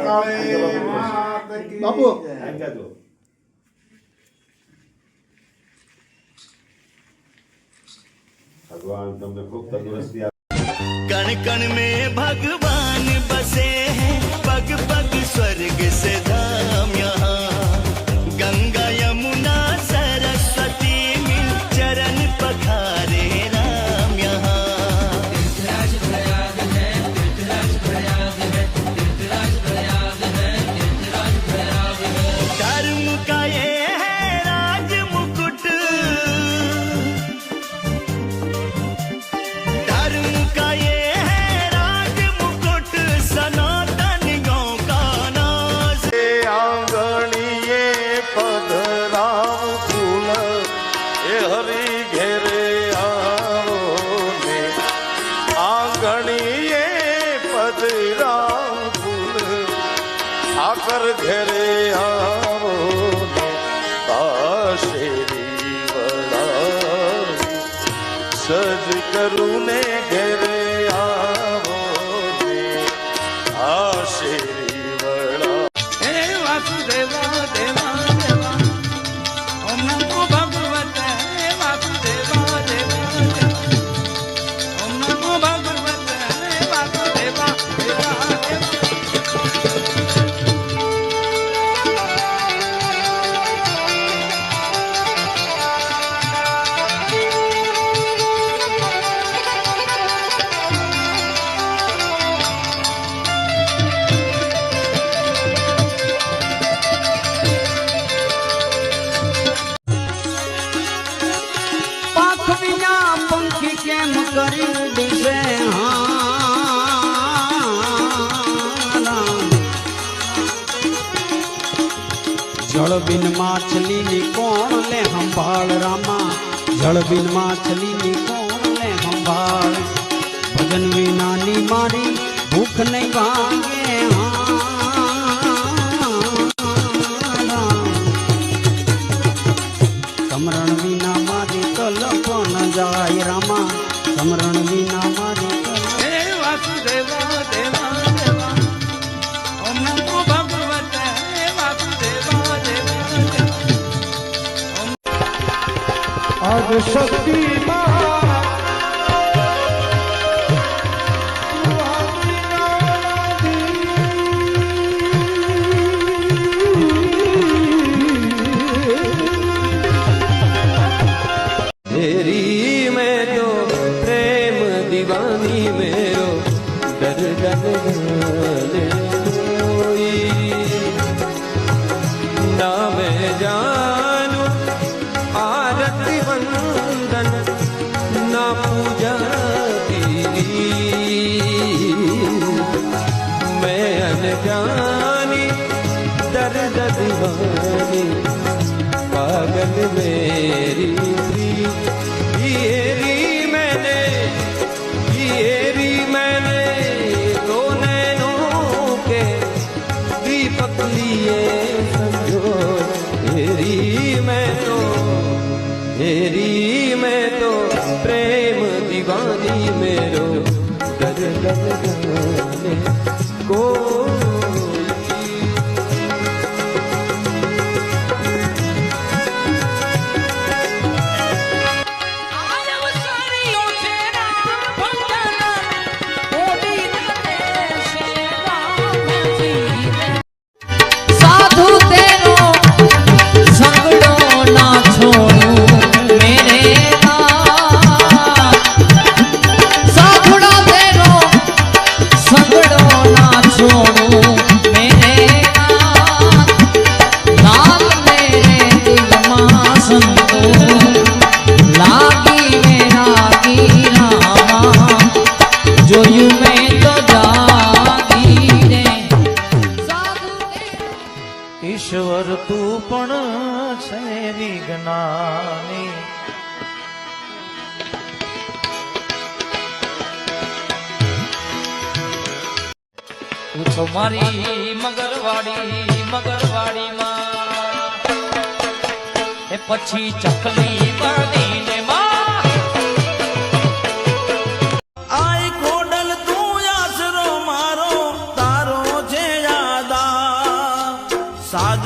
બાપુ भगवान तुमने खूब तंदुरुस्ती कण कण में भगवान बसे हैं, पग पग स्वर्ग से धाम यहाँ। गंगा यमुना सरस्वती मिल चरण पखारे राम यहाँ। तीर्थराज प्रयाग है, तीर्थराज प्रयाग है, तीर्थराज प्रयाग है, तीर्थराज प्रयाग है। धर्म का ये है राज मुकुट, धर्म का ये है राज मुकुट, सनातनियों का नाज। आंगणिये पधराव फूल ए हरि घेरे आओ ने। आंगणिये पधराव फूल आकर घेरे आओ ने। आशेरी बड़ा सज करूँ ने घेरे आओ ने। आशेरी बड़ा हे वासुदेवा देवा देवा, ओम नमो भगवते वासुदेवा देवा देवा, ओम नमो भगवते वासुदेवा देवा देवा। પાંખ વિના પંખી કેમ કરી દીશે જળ બિન માછલીની કોણ લે સંભાળ રામા, જળ બિન માછલીની કોણ લે સંભાળ। ભજન વિનાની મારી ભૂખ નહીં ભાંગે સમરણ વિના મારી તલપ ન જાય રામા, સમરણ વિના મારી હે વાસુદેવા દેવા દેવા, ઓમ નમો ભગવતે વાસુદેવા દેવા દેવા। આજ શક્તિ तेरी मैं तो प्रेम दीवानी मेरो डर डरने कोई ना मैं जानू आरती वंदन ना पूजा तेरी। मैं अनजानी दर्द दीवानी पागल मेरी दो नैनों के दीपक लिए समझो। तेरी मैं तो प्रेम दीवानी मेरो डर लगने को। साधु तेरो संगड़ो ना छोड़ू मेरे नाथ, साधुड़ा तेरो संगड़ो ना छोड़ू मेरे नाथ। लाल मेरे दिल मां संतो लागी मेरा की रामा, जोयू में तो जागी रे। ईश्वर तू पण છે વિજ્ઞાની, પૂછો મારી મગરવાડી મગરવાડી માં એ પછી ચકલી બાંધીને માં આય કોડલ તું આસરો મારો તારો છે યાદ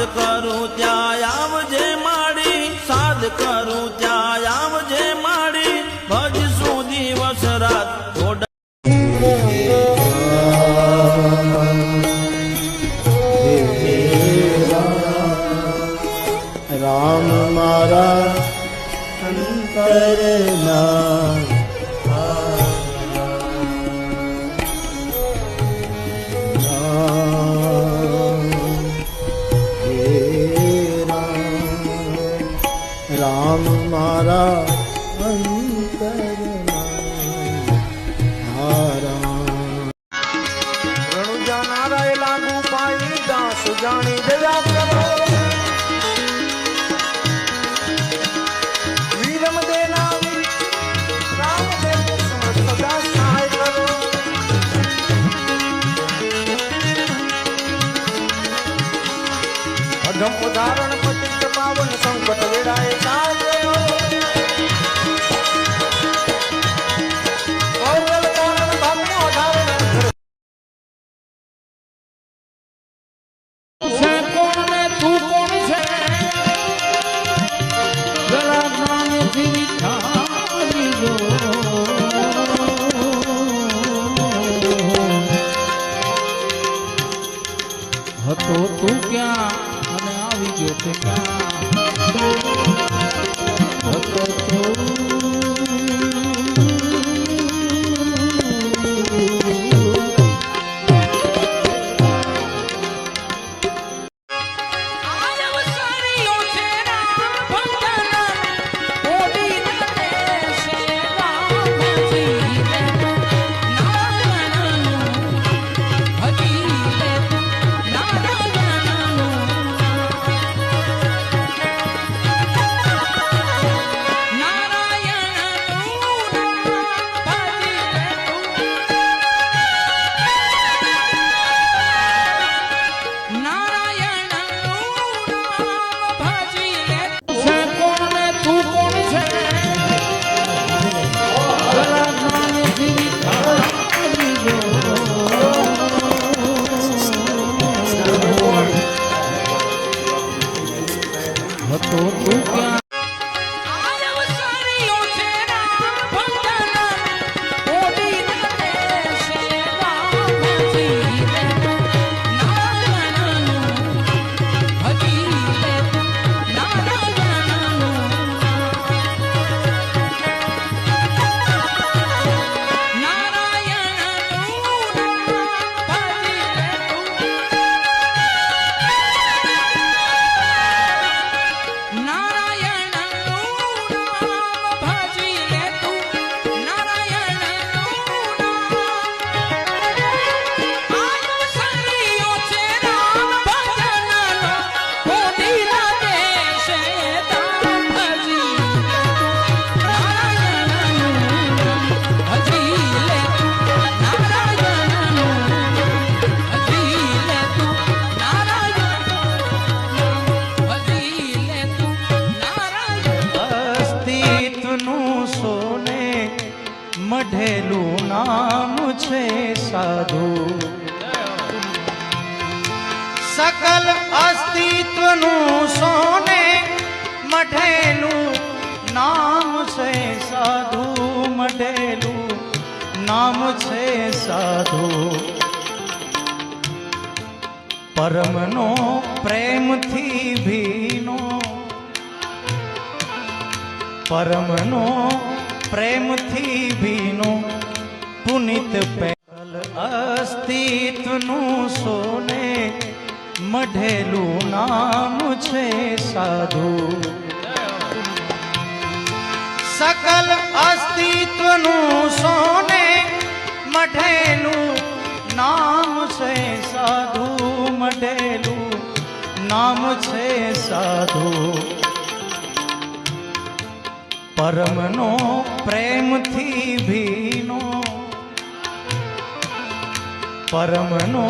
સાધ કરું ત્યાં આવજે માડી, સાધ કરું ત્યાં આવજે માડી, ભજશું દિવસ રાત રામ મારા અંતરના રામ મારા અંતરના રણુજા નારાય લાગુ પાઈ દાસ જાણી દયા કરો વીરમ દેના રામ દેવ સદા સહાય કરો અધમ ઉદાહરણ પતિત પાવન સંકટ વેડાય સાથ હતો તું ક્યાં અને આવી ગયો તે ક્યાં હતો તું હતો તું ક્યાં મઢેલું નામ છે સાધુ સકલ અસ્તિત્વનું સોને મઢેલું નામ છે સાધુ મઢેલું નામ છે સાધુ પરમનો પ્રેમથી ભીનો પરમનો પ્રેમથી ભીનો પુનિત પેલ અસ્તિત્વનું સોને મઢેલું નામ છે સાધુ સકલ અસ્તિત્વનું સોને મઢેલું નામ છે સાધુ મઢેલું નામ છે સાધુ પરમનો પ્રેમથી ભીનો પરમનો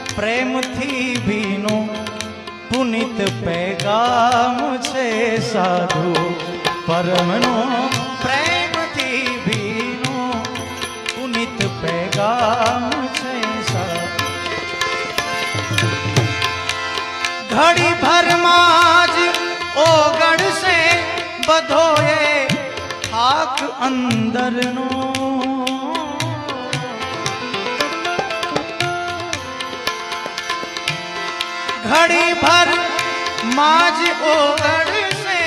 પ્રેમથી ભીનો પુનિત પેગામ છે સાધુ પરમનો પ્રેમથી ભીનો પુનિત પેગામ છે સાધુ घड़ी भर माज ओगड़ से बधोए थाक अंदर नो घड़ी भर माज ओगड़ से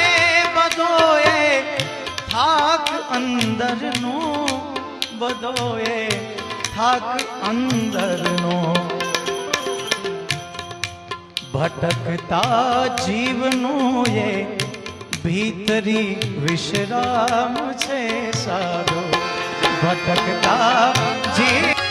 बधोए थाक अंदर नो बधोए थाक अंदर नो भटकता जीवनो ये भीतरी विश्राम छे सारो भटकता जीव